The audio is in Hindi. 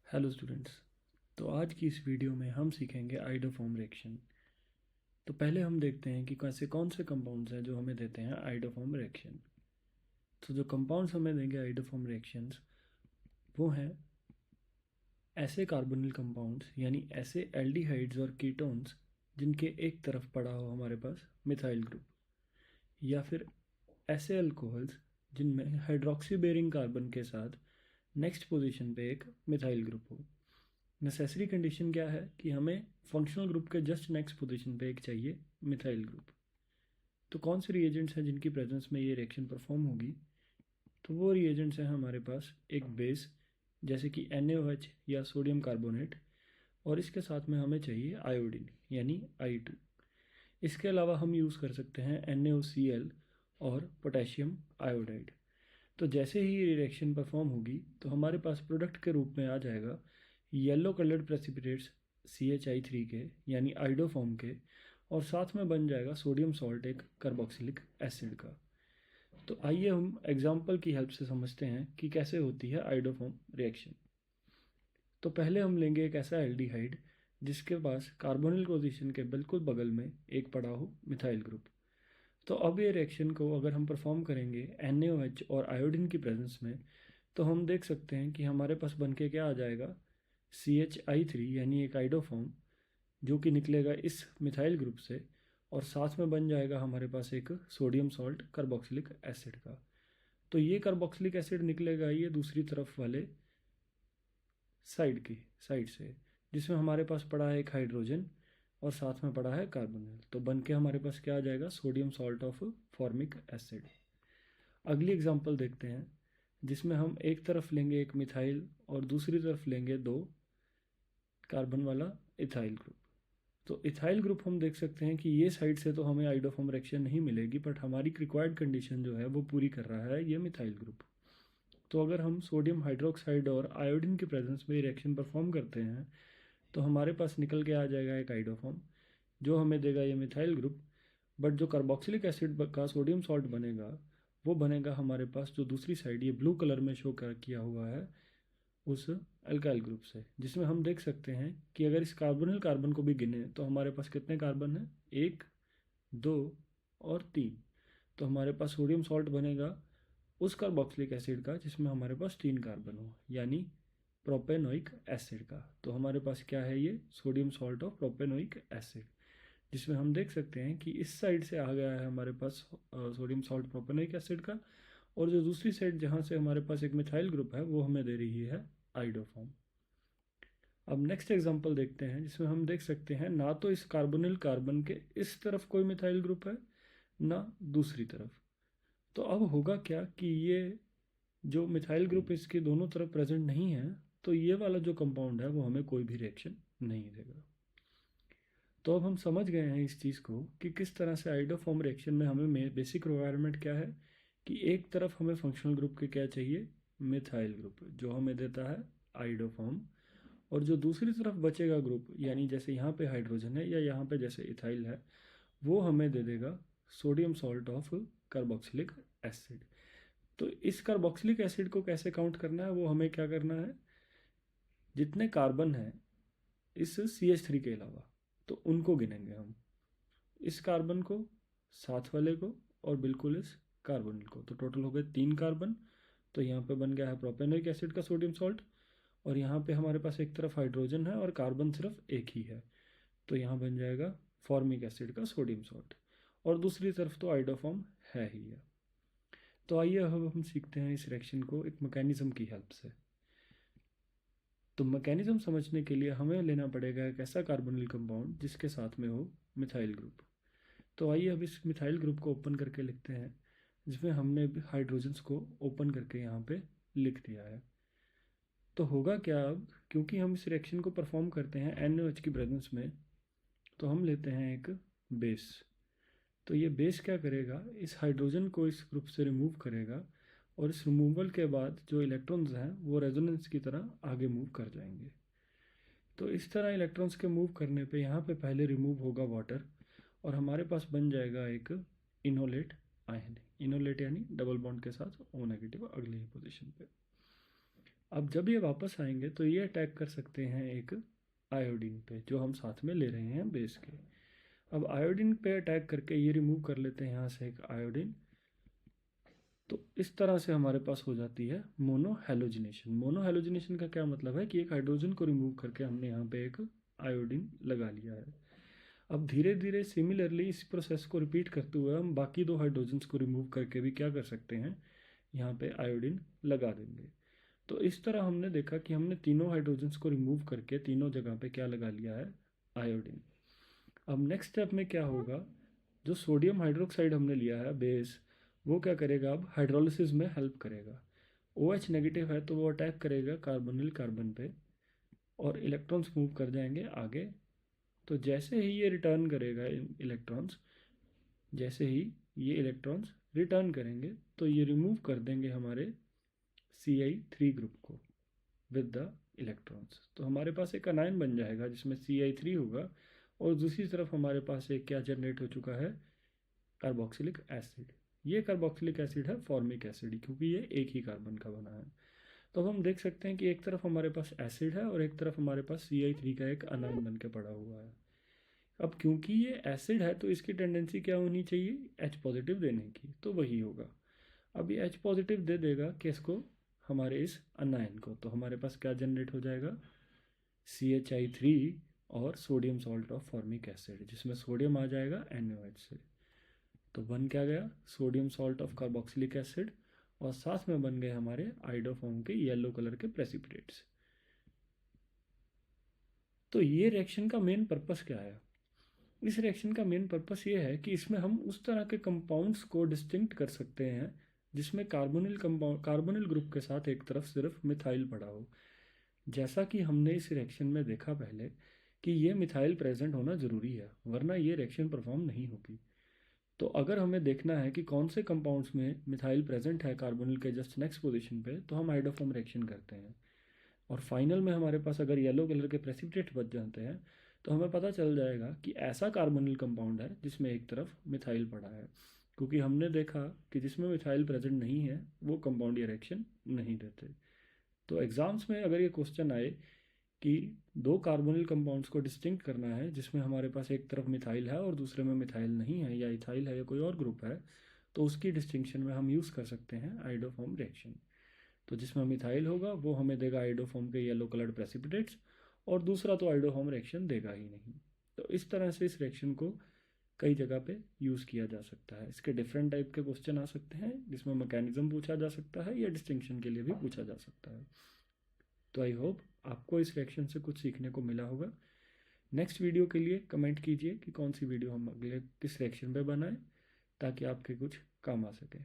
Hello students. तो आज की इस वीडियो में हम सीखेंगे आइडोफॉर्म रिएक्शन। तो पहले हम देखते हैं कि कैसे कौन से कंपाउंड्स हैं जो हमें देते हैं आइडोफॉर्म रिएक्शन। तो जो कंपाउंड्स हमें देंगे आइडोफॉर्म रिएक्शंस वो हैं ऐसे कार्बोनिल कंपाउंड्स यानी ऐसे एल्डिहाइड्स और कीटोन्स जिनके एक तरफ पड़ा हो हमारे पास मिथाइल ग्रुप, या फिर ऐसे अल्कोहल्स जिनमें हाइड्रोक्सी बेरिंग कार्बन के साथ नेक्स्ट पोजीशन पे एक मिथाइल ग्रुप हो। नेसेसरी कंडीशन क्या है कि हमें फंक्शनल ग्रुप के जस्ट नेक्स्ट पोजीशन पे एक चाहिए मिथाइल ग्रुप। तो कौन से रिएजेंट्स हैं जिनकी प्रेजेंस में ये रिएक्शन परफॉर्म होगी? तो वो रिएजेंट्स हैं हमारे पास एक बेस जैसे कि NaOH या सोडियम कार्बोनेट, और इसके साथ में हमें चाहिए आयोडीन यानी I2। इसके अलावा हम यूज़ कर सकते हैं NaOCl और पोटेशियम आयोडाइड। तो जैसे ही ये रिएक्शन परफॉर्म होगी तो हमारे पास प्रोडक्ट के रूप में आ जाएगा येलो कलर्ड प्रेसिपिटेट्स CHI3 के यानी आइडोफॉर्म के, और साथ में बन जाएगा सोडियम सॉल्ट एक कार्बोक्सिलिक एसिड का। तो आइए हम एग्जाम्पल की हेल्प से समझते हैं कि कैसे होती है आइडोफॉर्म रिएक्शन। तो पहले हम लेंगे एक ऐसा एल्डिहाइड जिसके पास कार्बोनिल पोजीशन के बिल्कुल बगल में एक पड़ा हो मिथाइल ग्रुप। तो अब ये रिएक्शन को अगर हम परफॉर्म करेंगे NaOH और आयोडीन की प्रेजेंस में, तो हम देख सकते हैं कि हमारे पास बन के क्या आ जाएगा CHI3 यानी एक आइडोफॉर्म जो कि निकलेगा इस मिथाइल ग्रुप से, और साथ में बन जाएगा हमारे पास एक सोडियम सॉल्ट कार्बोक्सिलिक एसिड का। तो ये कार्बोक्सिलिक एसिड निकलेगा ये दूसरी तरफ वाले साइड से, जिसमें हमारे पास पड़ा है एक हाइड्रोजन और साथ में पड़ा है कार्बोनिल। तो बन के हमारे पास क्या आ जाएगा sodium salt of formic acid. अगली एग्जांपल देखते हैं जिसमें हम एक तरफ लेंगे एक मिथाइल और दूसरी तरफ लेंगे दो कार्बन वाला इथाइल ग्रुप। तो इथाइल ग्रुप हम देख सकते हैं कि ये साइड से तो हमें आइडोफॉर्म रिएक्शन नहीं मिलेगी, बट हमारी रिक्वायर्ड कंडीशन जो है वो पूरी कर रहा है ये मिथाइल ग्रुप। तो अगर हम सोडियम हाइड्रोक्साइड और आयोडीन की प्रेजेंस में रिएक्शन परफॉर्म करते हैं तो हमारे पास निकल के आ जाएगा एक आइडोफॉर्म जो हमें देगा ये मिथाइल ग्रुप। बट जो कार्बोक्सिलिक एसिड का सोडियम सॉल्ट बनेगा वो बनेगा हमारे पास जो दूसरी साइड ये ब्लू कलर में शो कर किया हुआ है उस अल्काइल ग्रुप से, जिसमें हम देख सकते हैं कि अगर इस कार्बोनिल कार्बन को भी गिने तो हमारे पास कितने कार्बन हैं, एक, दो और तीन। तो हमारे पास सोडियम सॉल्ट बनेगा उस कार्बोक्सिलिक एसिड का जिसमें हमारे पास तीन कार्बन हो, यानी प्रोपेनोइक एसिड का। तो हमारे पास क्या है ये sodium salt of propanoic acid, जिसमें हम देख सकते हैं कि इस साइड से आ गया है हमारे पास सोडियम सॉल्ट प्रोपेनोइक एसिड का, और जो दूसरी साइड जहाँ से हमारे पास एक मिथाइल ग्रुप है वो हमें दे रही है आइडोफॉर्म। अब नेक्स्ट एग्जांपल देखते हैं जिसमें हम देख सकते हैं ना तो इस कार्बोनिल कार्बन के इस तरफ कोई मिथाइल ग्रुप है ना दूसरी तरफ। तो अब होगा क्या कि ये जो मिथाइल ग्रुप इसके दोनों तरफ प्रेजेंट नहीं है, तो ये वाला जो कंपाउंड है वो हमें कोई भी रिएक्शन नहीं देगा। तो अब हम समझ गए हैं इस चीज़ को कि किस तरह से आइडोफॉर्म रिएक्शन में हमें बेसिक रिक्वायरमेंट क्या है कि एक तरफ हमें फंक्शनल ग्रुप के क्या चाहिए मिथाइल ग्रुप जो हमें देता है आइडोफॉर्म, और जो दूसरी तरफ बचेगा ग्रुप यानी जैसे यहाँ पे हाइड्रोजन है या यहाँ पे जैसे इथाइल है वो हमें दे देगा sodium salt of carboxylic acid. तो इस कार्बोक्सिलिक एसिड को कैसे काउंट करना है, वो हमें क्या करना है, जितने कार्बन हैं इस CH3 के अलावा तो उनको गिनेंगे हम, इस कार्बन को, साथ वाले को और बिल्कुल इस कार्बोनिल को। तो टोटल हो गए तीन कार्बन। तो यहाँ पे बन गया है प्रोपेनोइक एसिड का सोडियम सॉल्ट, और यहाँ पे हमारे पास एक तरफ हाइड्रोजन है और कार्बन सिर्फ एक ही है, तो यहाँ बन जाएगा फॉर्मिक एसिड का सोडियम सॉल्ट, और दूसरी तरफ तो आइडोफॉर्म है ही है। तो आइए अब हम सीखते हैं इस रिएक्शन को एक मैकेनिज्म की हेल्प से। तो मैकेनिज्म समझने के लिए हमें लेना पड़ेगा एक ऐसा कार्बोनिल कंपाउंड जिसके साथ में हो मिथाइल ग्रुप। तो आइए अब इस मिथाइल ग्रुप को ओपन करके लिखते हैं, जिसमें हमने हाइड्रोजन्स को ओपन करके यहाँ पे लिख दिया है। तो होगा क्या अब, क्योंकि हम इस रिएक्शन को परफॉर्म करते हैं NaOH की प्रेजेंस में, तो हम लेते हैं एक बेस। तो ये बेस क्या करेगा, इस हाइड्रोजन को इस ग्रुप से रिमूव करेगा, और इस रिमूवल के बाद जो इलेक्ट्रॉन्स हैं वो रेजोनेंस की तरह आगे मूव कर जाएंगे। तो इस तरह इलेक्ट्रॉन्स के मूव करने पे यहाँ पे पहले रिमूव होगा वाटर, और हमारे पास बन जाएगा एक इनोलेट आयन। इनोलेट यानी डबल बॉन्ड के साथ O नेगेटिव अगली ही पोजीशन पे। अब जब ये वापस आएंगे तो ये अटैक कर सकते हैं एक आयोडीन पे जो हम साथ में ले रहे हैं बेस के। अब आयोडीन पे अटैक करके ये रिमूव कर लेते हैं यहाँ से एक आयोडीन। तो इस तरह से हमारे पास हो जाती है मोनोहैलोजिनेशन। मोनोहैलोजिनेशन का क्या मतलब है कि एक हाइड्रोजन को रिमूव करके हमने यहाँ पे एक आयोडीन लगा लिया है। अब धीरे धीरे सिमिलरली इस प्रोसेस को रिपीट करते हुए हम बाकी दो हाइड्रोजन्स को रिमूव करके भी क्या कर सकते हैं, यहाँ पे आयोडीन लगा देंगे। तो इस तरह हमने देखा कि हमने तीनों हाइड्रोजन्स को रिमूव करके तीनों जगह पे क्या लगा लिया है, आयोडीन। अब नेक्स्ट स्टेप में क्या होगा, जो सोडियम हाइड्रोक्साइड हमने लिया है बेस, वो क्या करेगा, अब हाइड्रोलिसिस में हेल्प करेगा। OH नेगेटिव है तो वो अटैक करेगा कार्बोनिल कार्बन पे और इलेक्ट्रॉन्स मूव कर जाएंगे आगे। तो जैसे ही ये रिटर्न करेगा इलेक्ट्रॉन्स, जैसे ही ये इलेक्ट्रॉन्स रिटर्न करेंगे तो ये रिमूव कर देंगे हमारे Ci3 ग्रुप को विद द इलेक्ट्रॉन्स। तो हमारे पास एक अनायन बन जाएगा जिसमें Ci3 होगा और दूसरी तरफ हमारे पास एक क्या जनरेट हो चुका है, कार्बोक्सिलिक एसिड। ये कार्बोक्सिलिक एसिड है फॉर्मिक एसिड, क्योंकि ये एक ही कार्बन का बना है। तो अब हम देख सकते हैं कि एक तरफ हमारे पास एसिड है और एक तरफ हमारे पास Ci3 का एक अनायन बन के पड़ा हुआ है। अब क्योंकि ये एसिड है तो इसकी टेंडेंसी क्या होनी चाहिए, H पॉजिटिव देने की, तो वही होगा। अब ये H पॉजिटिव दे देगा किसको, हमारे इस अनायन को। तो हमारे पास क्या जनरेट हो जाएगा, CHI3 और sodium salt of formic acid, जिसमें सोडियम आ जाएगा NaOH से। तो बन क्या गया, sodium salt of carboxylic acid और साथ में बन गए हमारे आइडोफॉर्म के येलो कलर के प्रेसिपिटेट्स। तो ये रिएक्शन का मेन पर्पस क्या है, इस रिएक्शन का मेन पर्पस ये है कि इसमें हम उस तरह के कंपाउंड्स को डिस्टिंक्ट कर सकते हैं जिसमें कार्बोनिल ग्रुप के साथ एक तरफ सिर्फ मिथाइल पड़ा हो। जैसा कि हमने इस रिएक्शन में देखा पहले कि ये मिथाइल प्रेजेंट होना ज़रूरी है, वरना ये रिएक्शन परफॉर्म नहीं होगी। तो अगर हमें देखना है कि कौन से कंपाउंड्स में मिथाइल प्रेजेंट है कार्बोनिल के जस्ट नेक्स्ट पोजीशन पे, तो हम आइडोफॉर्म रिएक्शन करते हैं। और फाइनल में हमारे पास अगर येलो कलर के प्रेसिपिटेट बच जाते हैं तो हमें पता चल जाएगा कि ऐसा कार्बोनिल कंपाउंड है जिसमें एक तरफ मिथाइल पड़ा है, क्योंकि हमने देखा कि जिसमें मिथाइल प्रेजेंट नहीं है वो कंपाउंड ये रिएक्शन नहीं देते। तो एग्जाम्स में अगर ये क्वेश्चन आए कि दो कार्बोनिल कंपाउंड्स को डिस्टिंक्ट करना है जिसमें हमारे पास एक तरफ मिथाइल है और दूसरे में मिथाइल नहीं है, या इथाइल है या कोई और ग्रुप है, तो उसकी डिस्टिंक्शन में हम यूज़ कर सकते हैं आइडोफॉर्म रिएक्शन। तो जिसमें मिथाइल होगा वो हमें देगा आइडोफॉर्म के येलो कलर्ड प्रेसिपिटेट्स, और दूसरा तो आइडोफॉर्म रिएक्शन देगा ही नहीं। तो इस तरह से इस रिएक्शन को कई जगह पे यूज़ किया जा सकता है। इसके डिफरेंट टाइप के क्वेश्चन आ सकते हैं जिसमें मैकेनिज्म पूछा जा सकता है या डिस्टिंक्शन के लिए भी पूछा जा सकता है। तो आई होप आपको इस रिएक्शन से कुछ सीखने को मिला होगा। नेक्स्ट वीडियो के लिए कमेंट कीजिए कि कौन सी वीडियो हम अगले किस रिएक्शन पे बनाएं ताकि आपके कुछ काम आ सके।